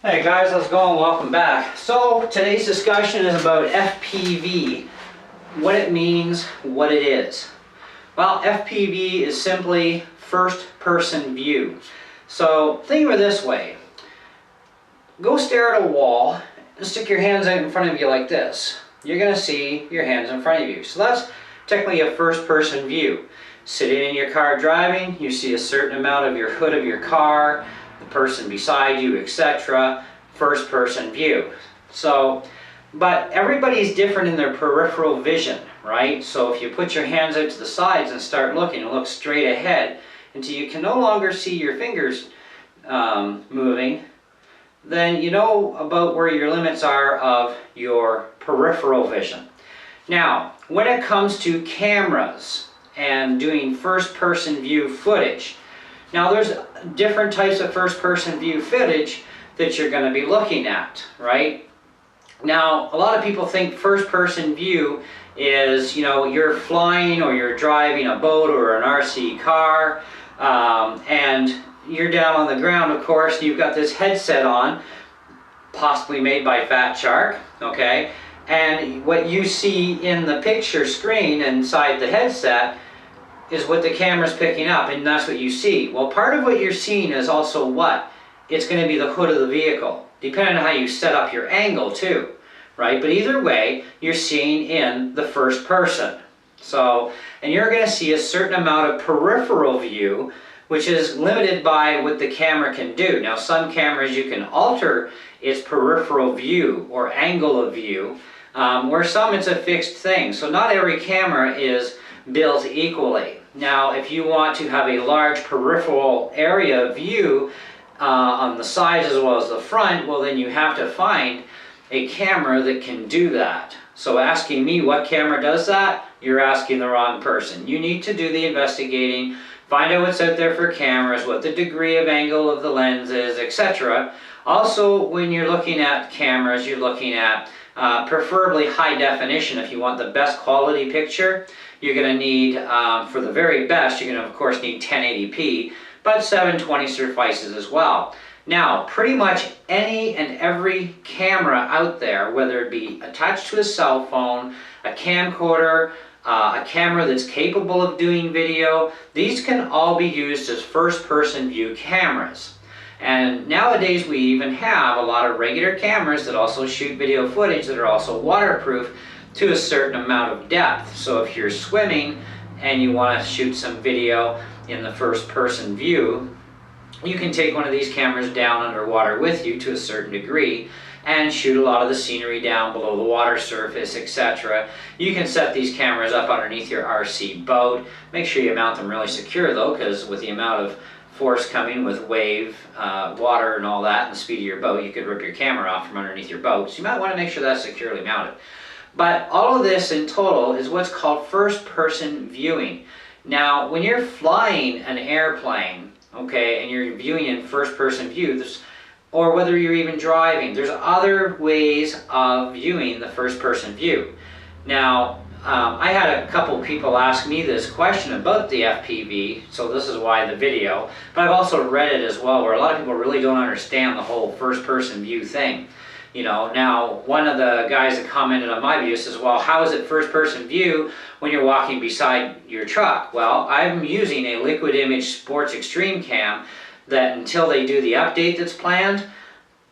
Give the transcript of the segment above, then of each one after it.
Hey guys, how's it going? Welcome back. So today's discussion is about FPV, what it means, what it is. Well, FPV is simply first person view. So think of it this way. Go stare at a wall and stick your hands out in front of you like this. You're going to see your hands in front of you. So that's technically a first person view. Sitting in your car driving, you see a certain amount of your hood of your car, the person beside you, etc. First person view. So, but everybody's different in their peripheral vision, right? So if you put your hands out to the sides and start looking and look straight ahead until you can no longer see your fingers moving, then you know about where your limits are of your peripheral vision. Now, when it comes to cameras and doing first person view footage, now there's different types of first person view footage that you're going to be looking at, right? Now, a lot of people think first person view is, you know, you're flying or you're driving a boat or an RC car, and you're down on the ground, of course, and you've got this headset on, possibly made by Fat Shark, okay? And what you see in the picture screen inside the headset is what the camera's picking up, and that's what you see. Well, part of what you're seeing is also what? It's going to be the hood of the vehicle, depending on how you set up your angle too, right? But either way, you're seeing in the first person. So, and you're going to see a certain amount of peripheral view, which is limited by what the camera can do. Now, some cameras you can alter its peripheral view or angle of view, where some it's a fixed thing. So not every camera is built equally. Now, if you want to have a large peripheral area view on the sides as well as the front, well then you have to find a camera that can do that. So asking me what camera does that, you're asking the wrong person. You need to do the investigating, find out what's out there for cameras, what the degree of angle of the lens is, etc. Also, when you're looking at cameras, you're looking at preferably high definition. If you want the best quality picture, you're going to need, for the very best, you're going to of course need 1080p, but 720 suffices as well. Now, pretty much any and every camera out there, whether it be attached to a cell phone, a camcorder, a camera that's capable of doing video, these can all be used as first-person view cameras. And nowadays we even have a lot of regular cameras that also shoot video footage that are also waterproof to a certain amount of depth. So if you're swimming and you want to shoot some video in the first person view, you can take one of these cameras down underwater with you to a certain degree and shoot a lot of the scenery down below the water surface, etc. You can set these cameras up underneath your RC boat. Make sure you mount them really secure though, because with the amount of force coming with wave, water and all that, and the speed of your boat, you could rip your camera off from underneath your boat. So you might want to make sure that's securely mounted. But all of this in total is what's called first person viewing. Now, when you're flying an airplane, okay, and you're viewing in first person view, or whether you're even driving, there's other ways of viewing the first person view. Now, I had a couple people ask me this question about the FPV, so this is why the video, but I've also read it as well, where a lot of people really don't understand the whole first person view thing. You know, now one of the guys that commented on my video says, well, how is it first person view when you're walking beside your truck? Well, I'm using a liquid image sports extreme cam that until they do the update that's planned,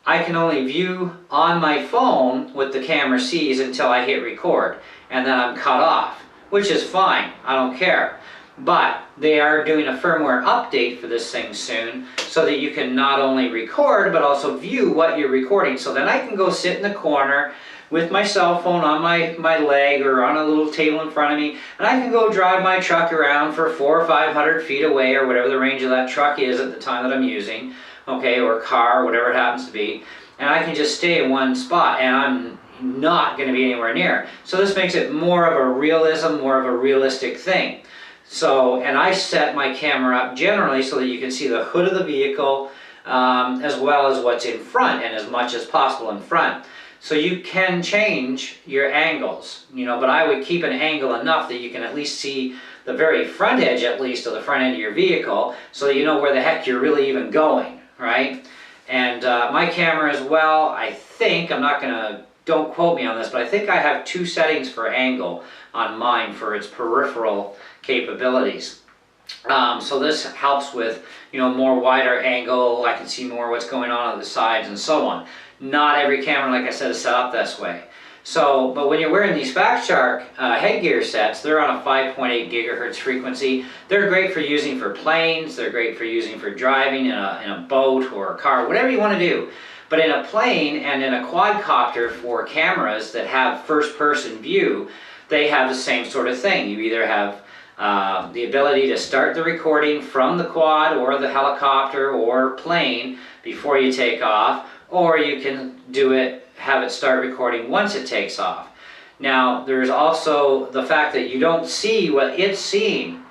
I can only view on my phone what the camera sees until I hit record, and then I'm cut off, which is fine, I don't care. But they are doing a firmware update for this thing soon so that you can not only record but also view what you're recording. So then I can go sit in the corner with my cell phone on my leg or on a little table in front of me, and I can go drive my truck around for 400 or 500 feet away, or whatever the range of that truck is at the time that I'm using, okay, or car, whatever it happens to be, and I can just stay in one spot and I'm not going to be anywhere near. So this makes it more of a realism, more of a realistic thing. So, and I set my camera up generally so that you can see the hood of the vehicle as well as what's in front, and as much as possible in front. So you can change your angles, you know, but I would keep an angle enough that you can at least see the very front edge, at least, of the front end of your vehicle, so that you know where the heck you're really even going, right? And my camera as well, I think, don't quote me on this, but I think I have 2 settings for angle on mine for its peripheral capabilities. So this helps with, more wider angle. I can see more what's going on the sides and so on. Not every camera, like I said, is set up this way. So, but when you're wearing these FactShark headgear sets, they're on a 5.8 gigahertz frequency. They're great for using for planes. They're great for using for driving in a boat or a car, whatever you want to do. But in a plane and in a quadcopter for cameras that have first-person view, they have the same sort of thing. You either have the ability to start the recording from the quad or the helicopter or plane before you take off, or you can have it start recording once it takes off. Now, there's also the fact that you don't see what it's seeing,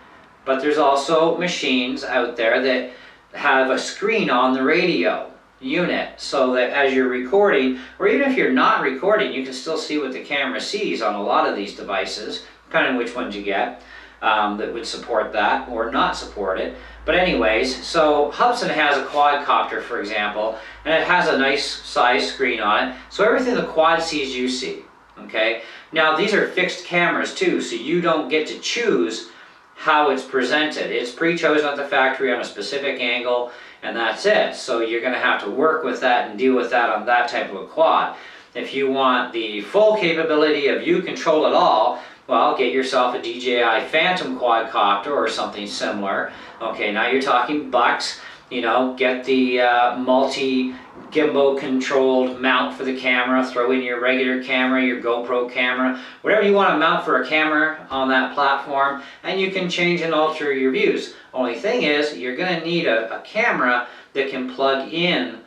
but there's also machines out there that have a screen on the radio unit, so that as you're recording, or even if you're not recording, you can still see what the camera sees on a lot of these devices, depending on which ones you get, that would support that or not support it. But anyways, so Hubsan has a quadcopter, for example, and it has a nice size screen on it, so everything the quad sees you see, okay? Now these are fixed cameras too, so you don't get to choose how it's presented. It's pre-chosen at the factory on a specific angle, and that's it. So you're going to have to work with that and deal with that on that type of a quad. If you want the full capability of you control it all, well, get yourself a DJI Phantom quadcopter or something similar. Okay, now you're talking bucks. Get the multi-gimbal controlled mount for the camera, throw in your regular camera, your GoPro camera, whatever you want to mount for a camera on that platform, and you can change and alter your views. Only thing is, you're going to need a camera that can plug in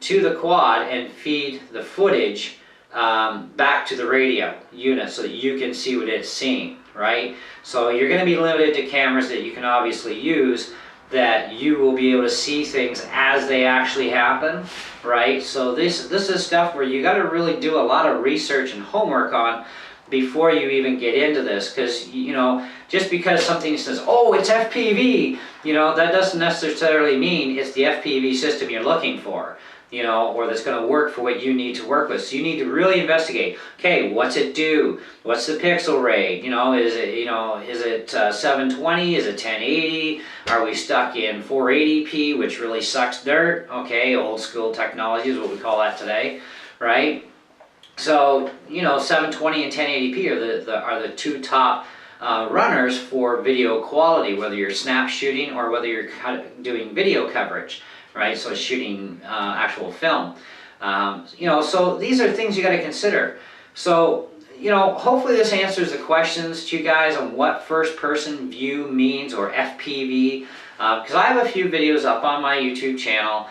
to the quad and feed the footage back to the radio unit so that you can see what it's seeing, right? So you're going to be limited to cameras that you can obviously use, that you will be able to see things as they actually happen, right? So this is stuff where you got to really do a lot of research and homework on before you even get into this, because just because something says, oh, it's FPV, that doesn't necessarily mean it's the FPV system you're looking for, or that's going to work for what you need to work with. So you need to really investigate. Okay, what's it do? What's the pixel rate? Is it 720? Is it 1080? Are we stuck in 480p, which really sucks dirt? Okay, old school technology is what we call that today, right? So 720 and 1080p are the 2 top runners for video quality, whether you're snap shooting or whether you're doing video coverage. Right, so shooting actual film. So these are things you got to consider. So, hopefully this answers the questions to you guys on what first-person view means, or FPV. Because I have a few videos up on my YouTube channel,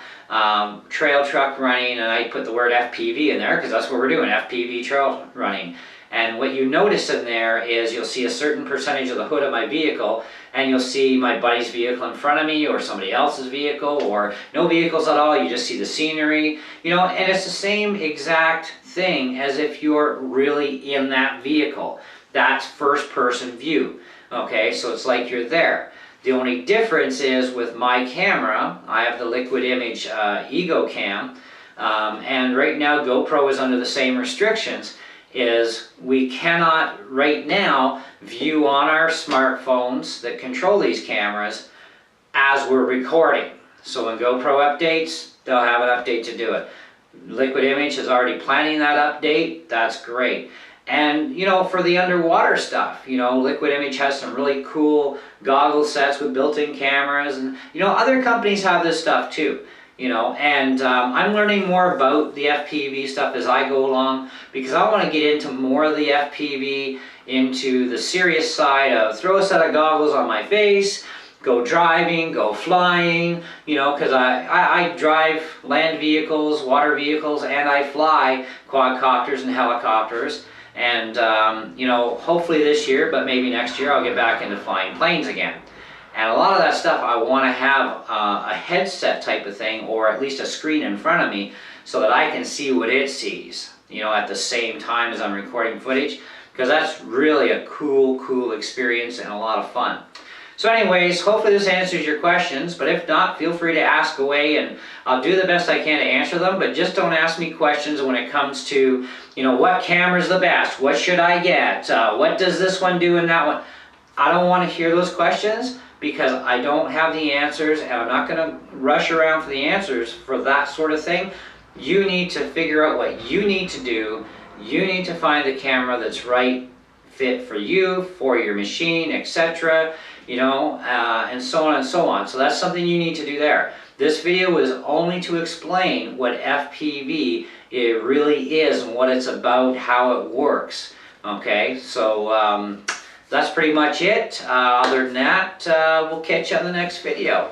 trail truck running, and I put the word FPV in there because that's what we're doing, FPV trail running. And what you notice in there is you'll see a certain percentage of the hood of my vehicle, and you'll see my buddy's vehicle in front of me, or somebody else's vehicle, or no vehicles at all. You just see the scenery, and it's the same exact thing as if you're really in that vehicle. That's first-person view. Okay, so it's like you're there. The only difference is with my camera, I have the Liquid Image Ego Cam, and right now GoPro is under the same restrictions. Is we cannot right now view on our smartphones that control these cameras as we're recording. So when GoPro updates, they'll have an update to do it. Liquid Image is already planning that update. That's great. And for the underwater stuff, Liquid Image has some really cool goggle sets with built-in cameras, and other companies have this stuff too. I'm learning more about the FPV stuff as I go along, because I want to get into more of the FPV, into the serious side of throw a set of goggles on my face, go driving, go flying, because I drive land vehicles, water vehicles, and I fly quadcopters and helicopters. And, hopefully this year, but maybe next year, I'll get back into flying planes again. And a lot of that stuff, I want to have a headset type of thing, or at least a screen in front of me, so that I can see what it sees, at the same time as I'm recording footage, because that's really a cool experience and a lot of fun. So anyways, hopefully this answers your questions, but if not, feel free to ask away and I'll do the best I can to answer them, but just don't ask me questions when it comes to, you know, what camera's the best, what should I get, what does this one do and that one. I don't want to hear those questions because I don't have the answers and I'm not going to rush around for the answers for that sort of thing. You need to figure out what you need to do. You need to find the camera that's right fit for you, for your machine, etc. You know, and so on and so on. So that's something you need to do there. This video is only to explain what FPV it really is and what it's about, how it works. Okay, so that's pretty much it. Other than that, we'll catch you on the next video.